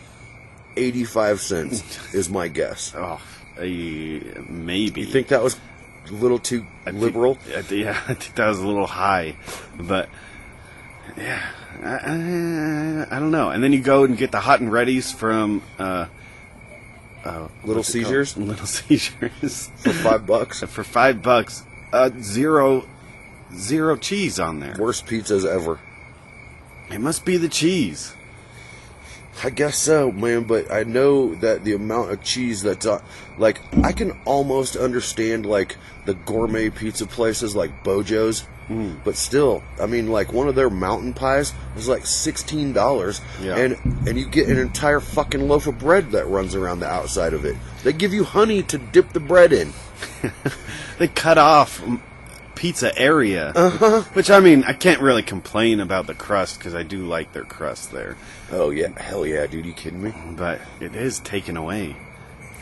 85 cents is my guess. Oh, maybe. You think that was a little too liberal? I think that was a little high, but yeah, I don't know. And then you go and get the hot and readies from Little Seizures Little Seizures for $5. for $5. Zero cheese on there. Worst pizzas ever. It must be the cheese. I guess so, man, but I know that the amount of cheese that's on, like, I can almost understand, like, the gourmet pizza places like Bojo's, but still, I mean, like, one of their mountain pies is like $16, Yeah. and you get an entire fucking loaf of bread that runs around the outside of it. They give you honey to dip the bread in. They cut off pizza area, which, I mean, I can't really complain about the crust because I do like their crust there. Oh, yeah, hell yeah, dude, you kidding me? But it is taken away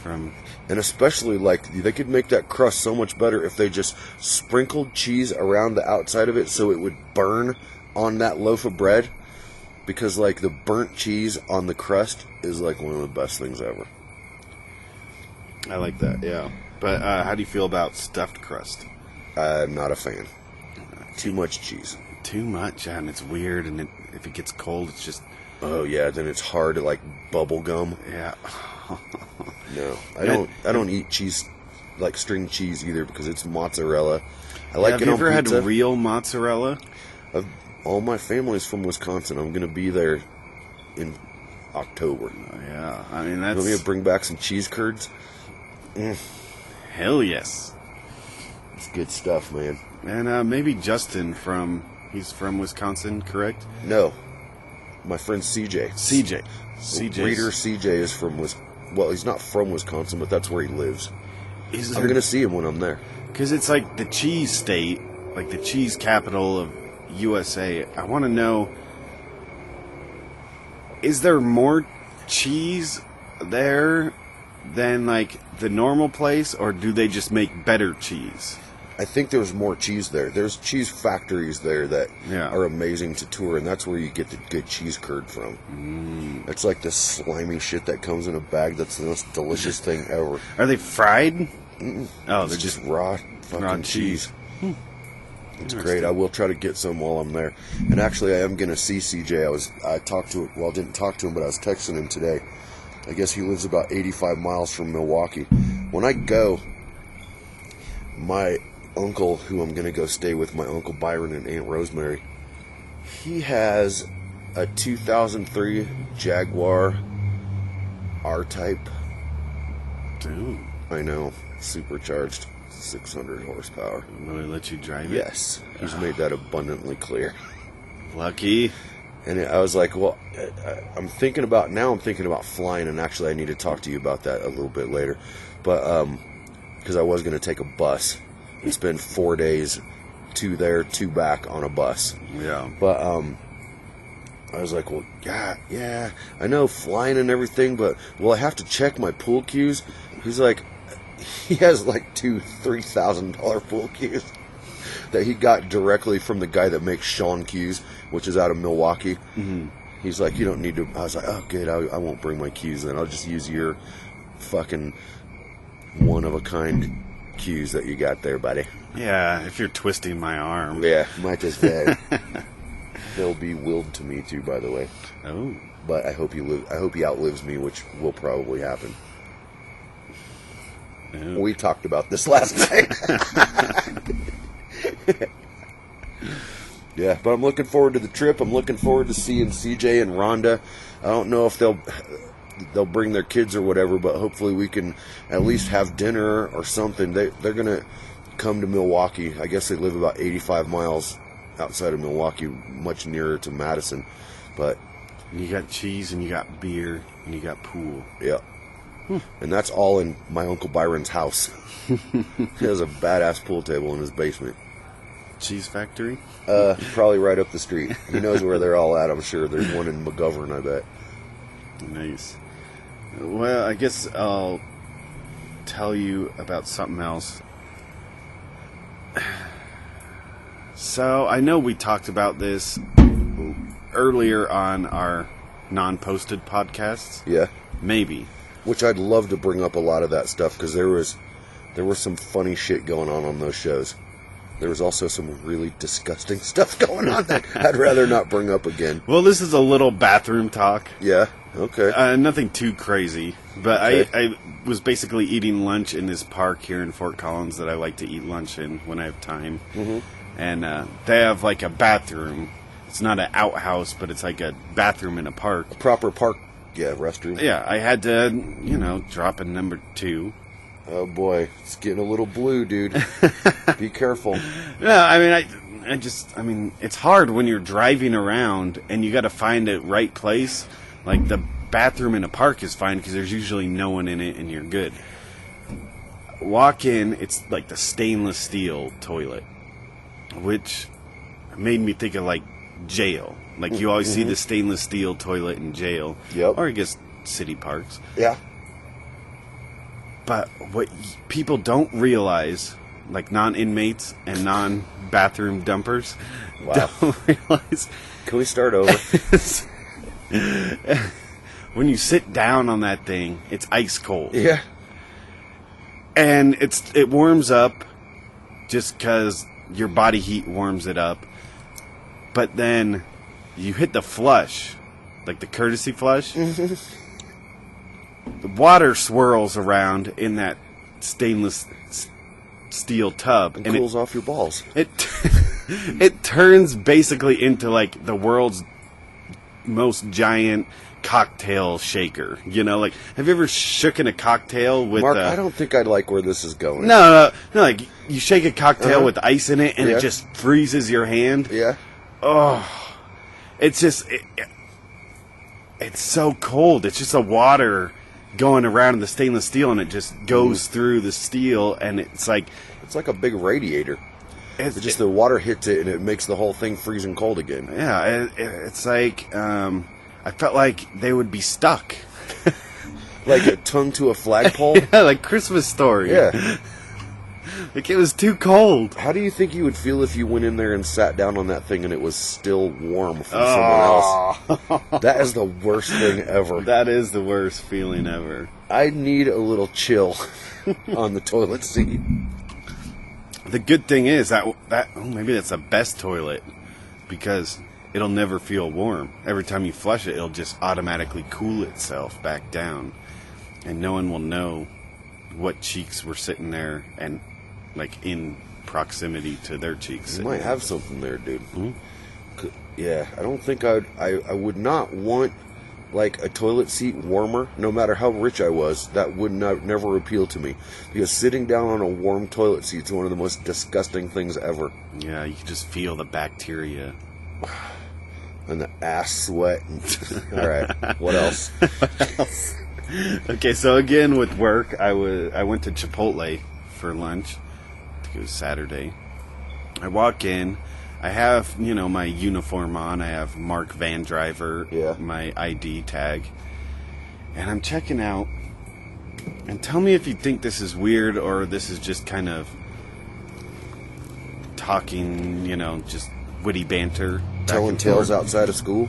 from... And especially, like, they could make that crust so much better if they just sprinkled cheese around the outside of it so it would burn on that loaf of bread. Because, like, the burnt cheese on the crust is, like, one of the best things ever. I like that, yeah. But how do you feel about stuffed crust? I'm not a fan. Too much cheese. Too much, and it's weird, and if it gets cold, it's just... Oh, yeah, then it's hard to, like, bubble gum. Yeah. No, I don't eat cheese, like string cheese either, because it's mozzarella. I like Have it you on ever pizza. had real mozzarella? All my family's from Wisconsin. I'm going to be there in October. Oh, yeah. I mean, You that's... want me to bring back some cheese curds? Hell yes. It's good stuff, man. And maybe Justin he's from Wisconsin, correct? No, my friend CJ. CJ. Reader CJ is from well, he's not from Wisconsin, but that's where he lives. Is I'm going to see him when I'm there. Because it's like the cheese state, like the cheese capital of USA. I want to know, is there more cheese there than like the normal place, or do they just make better cheese? I think there's more cheese there. There's cheese factories there that Yeah. are amazing to tour, and that's where you get the good cheese curd from. It's like this slimy shit that comes in a bag that's the most delicious thing ever. Are they fried? Oh, It's they're just raw fucking raw cheese. cheese. It's great. I will try to get some while I'm there. And actually, I am going to see CJ. I talked to him. Well, I didn't talk to him, but I was texting him today. I guess he lives about 85 miles from Milwaukee. When I go, my uncle, who I'm going to go stay with, my Uncle Byron and Aunt Rosemary, he has a 2003 Jaguar R-Type. Dude, I know, supercharged, 600 horsepower. will they let you drive it? Yes, he's made that abundantly clear. Lucky. And I was like, well, I'm thinking about flying, and actually I need to talk to you about that a little bit later. But, because I was going to take a bus and spend 4 days, 2 there, 2 back on a bus. Yeah. But, I was like, well, yeah, I know flying and everything, but, well, I have to check my pool cues. He's like, he has like $2,000-$3,000 pool cues that he got directly from the guy that makes Sean Cues, which is out of Milwaukee. Mm-hmm. He's like, you don't need to. I was like, oh, good. I won't bring my cues then. I'll just use your fucking one-of-a-kind cues that you got there, buddy. Yeah, if you're twisting my arm. Yeah, might just they'll be willed to me too, by the way. Oh. But I hope he outlives me, which will probably happen. Oh. We talked about this last night. Yeah, but I'm looking forward to the trip. I'm looking forward to seeing CJ and Rhonda. I don't know if they'll bring their kids or whatever, but hopefully we can at least have dinner or something. They're gonna come to Milwaukee. I guess they live about 85 miles outside of Milwaukee, much nearer to Madison. But You got cheese and you got beer and you got pool. yeah, and that's all in my Uncle Byron's house. He has a badass pool table in his basement. Cheese factory? Probably right up the street. He knows where they're all at, I'm sure. There's one in McGovern, I bet. Nice. Well, I guess I'll tell you about something else. So, I know we talked about this earlier on our non-posted podcasts. Yeah. Maybe. Which I'd love to bring up a lot of that stuff, because there was some funny shit going on those shows. There was also some really disgusting stuff going on that I'd rather not bring up again. Well, this is a little bathroom talk. Yeah, okay. Nothing too crazy. But Okay. I was basically eating lunch in this park here in Fort Collins that I like to eat lunch in when I have time. Mm-hmm. And they have like a bathroom. It's not an outhouse, but it's like a bathroom in a park. Proper park, yeah, restroom. Yeah, I had to, drop in number 2. Oh boy, it's getting a little blue, dude. Be careful. Yeah, I mean, it's hard when you're driving around and you got to find a right place. Like the bathroom in a park is fine because there's usually no one in it and you're good. Walk in, it's like the stainless steel toilet, which made me think of like jail. Like you always see the stainless steel toilet in jail. Yep. Or I guess city parks. Yeah. But what people don't realize, like non-inmates and non-bathroom dumpers, Wow. don't realize Can we start over? when you sit down on that thing, it's ice cold. Yeah. And it warms up just because your body heat warms it up. But then you hit the flush, like the courtesy flush. The water swirls around in that stainless steel tub. And cools off your balls. It turns basically into like the world's most giant cocktail shaker. Like, have you ever shooken a cocktail with... Mark, I don't think I'd like where this is going. No, like you shake a cocktail with ice in it and Yeah. it just freezes your hand. Yeah? Oh, it's just... it's so cold. It's just a water going around in the stainless steel and it just goes through the steel and it's like... It's like a big radiator. It's Just the water hits it and it makes the whole thing freezing cold again. Yeah, it's like... I felt like they would be stuck. Like a tongue to a flagpole? Yeah, like Christmas Story. Yeah. Like it was too cold. How do you think you would feel if you went in there and sat down on that thing and it was still warm from someone else? That is the worst thing ever. That is the worst feeling ever. I need a little chill on the toilet seat. The good thing is that maybe that's the best toilet because it'll never feel warm. Every time you flush it, it'll just automatically cool itself back down. And no one will know what cheeks were sitting there and like in proximity to their cheeks. You might have something there, dude. Yeah, I don't think I would not want like a toilet seat warmer, no matter how rich I was. That would never appeal to me, because sitting down on a warm toilet seat is one of the most disgusting things ever. Yeah, you can just feel the bacteria. And the ass sweat. All right, what else? Okay, so again with work, I went to Chipotle for lunch. I think it was Saturday. I walk in. I have, my uniform on. I have Mark Van Driver, Yeah. my ID tag. And I'm checking out. And tell me if you think this is weird or this is just kind of talking, just witty banter. Telling tales outside of school?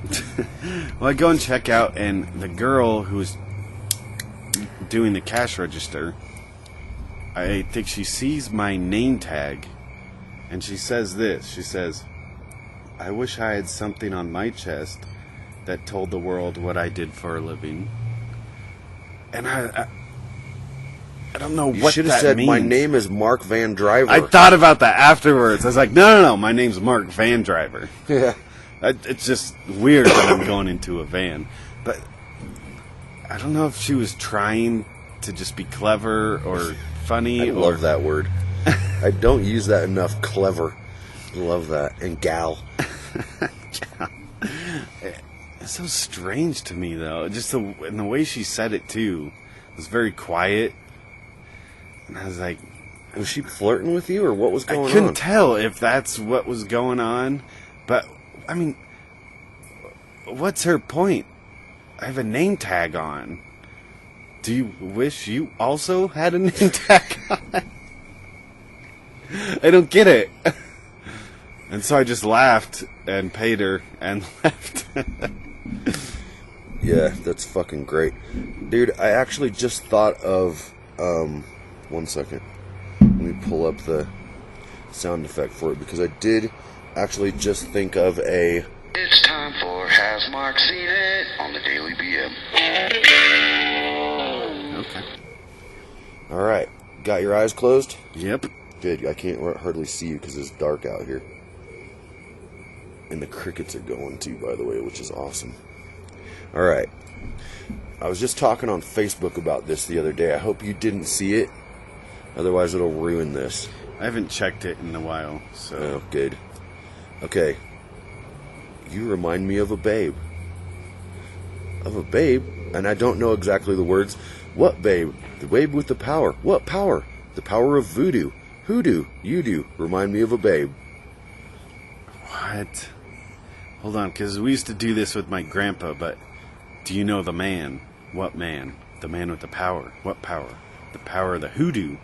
Well, I go and check out, and the girl who's doing the cash register, I think she sees my name tag, and she says this. She says, "I wish I had something on my chest that told the world what I did for a living." And I don't know You what should that have said, means. my name is Mark Van Driver. I thought about that afterwards. I was like, no, my name's Mark Van Driver. Yeah. It's just weird that I'm going into a van. But I don't know if she was trying to just be clever or funny. I love that word. I don't use that enough. Clever. Love that. And gal. It's so strange to me, though. Just and the way she said it, too. It was very quiet. And I was like... Was she flirting with you, or what was going on? I couldn't tell if that's what was going on. But, I mean... What's her point? I have a name tag on. Do you wish you also had a name tag on? I don't get it. And so I just laughed and paid her and left. Yeah, that's fucking great. Dude, I actually just thought of... 1 second. Let me pull up the sound effect for it, because I did actually just think of a... It's time for Has Mark Seen It on the Daily BM. Okay. Alright. Got your eyes closed? Yep. Good. I can't hardly see you because it's dark out here. And the crickets are going too, by the way, which is awesome. Alright. I was just talking on Facebook about this the other day. I hope you didn't see it. Otherwise, it'll ruin this. I haven't checked it in a while, so... Oh, good. Okay. You remind me of a babe. Of a babe? And I don't know exactly the words. What babe? The babe with the power. What power? The power of voodoo. Hoodoo. You do. Remind me of a babe. What? Hold on, because we used to do this with my grandpa, but... Do you know the man? What man? The man with the power. What power? The power of the hoodoo.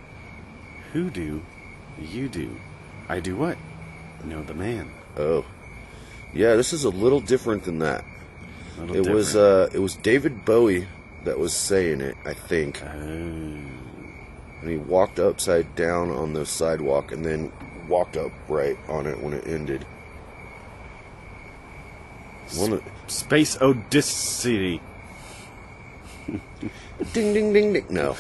Hoodoo? You do. I do what? Know the man. Oh. Yeah, this is a little different than that. It was David Bowie that was saying it, I think. And he walked upside down on the sidewalk and then walked upright on it when it ended. Space Odyssey. Ding, ding, ding, ding. No.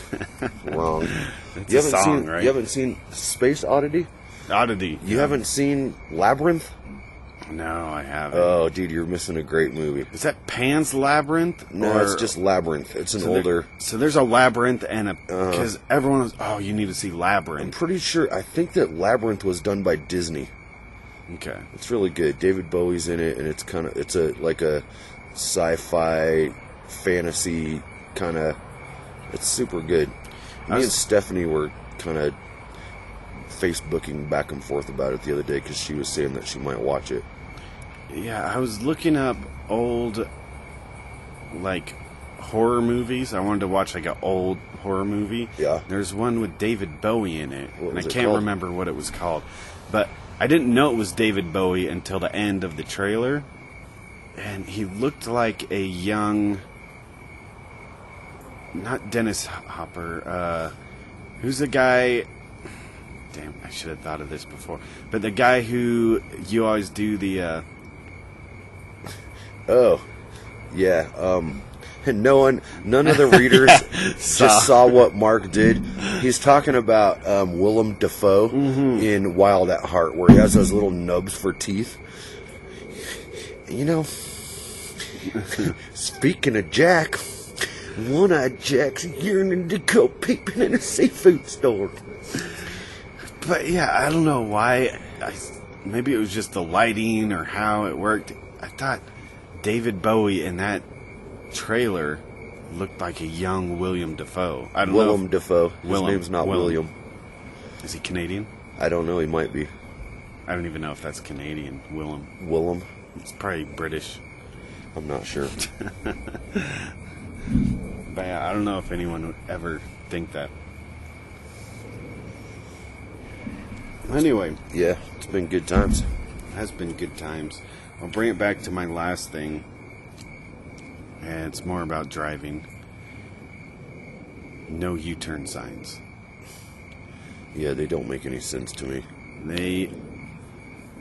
Wrong. It's a song, right? You haven't seen Space Oddity? Oddity. You haven't seen Labyrinth? No, I haven't. Oh, dude, you're missing a great movie. Is that Pan's Labyrinth? No, it's just Labyrinth. It's an older... So there's a Labyrinth and a... Because everyone was... Oh, you need to see I'm Labyrinth. pretty sure... I think that Labyrinth was done by Disney. Okay. It's really good. David Bowie's in it, and it's kind of... It's like a sci-fi, fantasy kind of... It's super good. Me and Stephanie were kind of Facebooking back and forth about it the other day because she was saying that she might watch it. Yeah, I was looking up old, like, horror movies. I wanted to watch, like, an old horror movie. Yeah. There's one with David Bowie in it, What and I was it can't called? remember what it was called. But I didn't know it was David Bowie until the end of the trailer. And he looked like a young... Not Dennis Hopper. Who's the guy... Damn, I should have thought of this before. But the guy who you always do the... Oh, yeah. And none of the readers just saw what Mark did. He's talking about Willem Dafoe in Wild at Heart, where he has those little nubs for teeth. You know, speaking of Jack, one-eyed Jack's yearning to go peeping in a seafood store. But yeah, I don't know why. Maybe it was just the lighting or how it worked. I thought David Bowie in that trailer looked like a young William Dafoe. I don't know. Willem Dafoe. His name's not William. Is he Canadian? I don't know. He might be. I don't even know if that's Canadian. Willem. It's probably British. I'm not sure. But yeah, I don't know if anyone would ever think that. Anyway. Yeah, it's been good times. It has been good times. I'll bring it back to my last thing. And it's more about driving. No U-turn signs. Yeah, they don't make any sense to me. They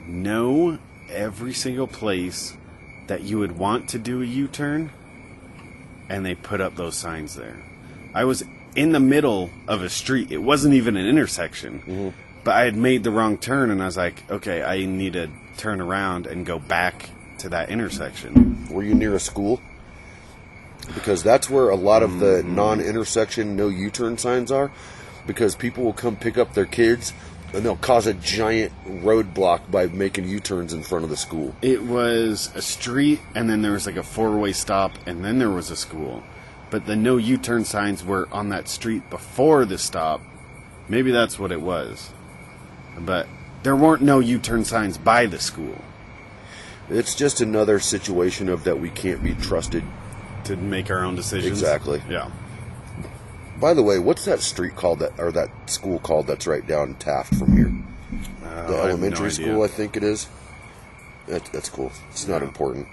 know every single place that you would want to do a U-turn, and they put up those signs there. I was in the middle of a street. It wasn't even an intersection. But I had made the wrong turn, and I was like, okay, I need to turn around and go back to that intersection. Were you near a school? Because that's where a lot of the non-intersection, no U-turn signs are. Because people will come pick up their kids, and they'll cause a giant roadblock by making U-turns in front of the school. It was a street, and then there was like a 4-way stop, and then there was a school. But the no U-turn signs were on that street before the stop. Maybe that's what it was. But there weren't no U-turn signs by the school. It's just another situation of that we can't be trusted. To make our own decisions? Exactly. Yeah. By the way, what's that street called, that school called that's right down Taft from here? The elementary school, I think it is. That's cool. It's not important.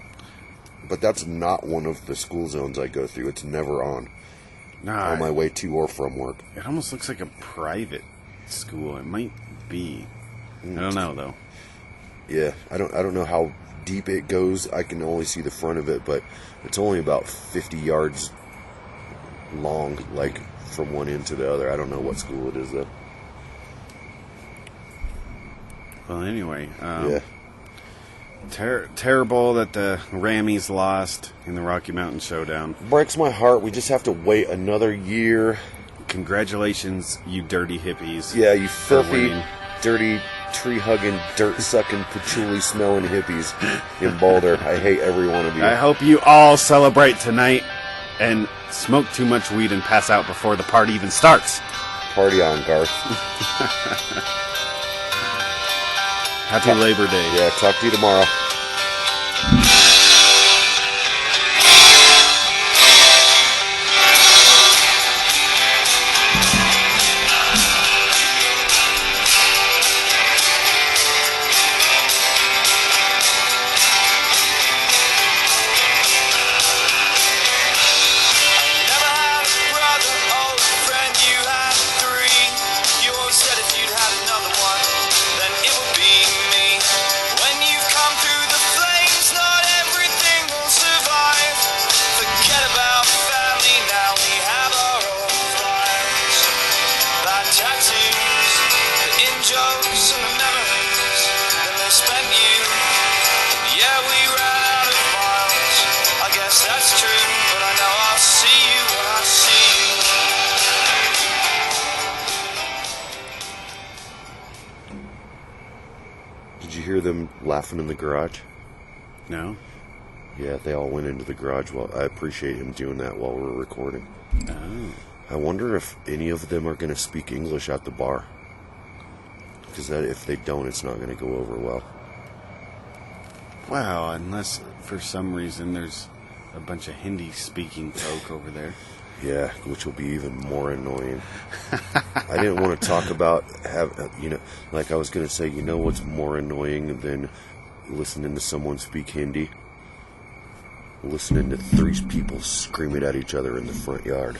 But that's not one of the school zones I go through. It's never on my way to or from work. It almost looks like a private school. It might be. I don't know, though. Yeah, I don't know how deep it goes. I can only see the front of it, but it's only about 50 yards long, like from one end to the other. I don't know what school it is, though. Well, anyway, Yeah. Terrible that the Rammies lost in the Rocky Mountain Showdown. Breaks my heart. We just have to wait another year. Congratulations, you dirty hippies. Yeah, you for filthy, winning. dirty, tree-hugging, dirt-sucking, patchouli-smelling hippies in Boulder. I hate every one of you. I hope you all celebrate tonight and smoke too much weed and pass out before the party even starts. Party on, Garth. Happy Labor Day. Yeah, talk to you tomorrow. Did you hear them laughing in the garage? No? Yeah, they all went into the garage. Well, I appreciate him doing that while we're recording. Oh. I wonder if any of them are going to speak English at the bar. Because if they don't, it's not going to go over well. Well, unless for some reason there's a bunch of Hindi-speaking folk over there. Yeah, which will be even more annoying. I didn't want to talk about, like I was going to say, what's more annoying than listening to someone speak Hindi? Listening to 3 people screaming at each other in the front yard.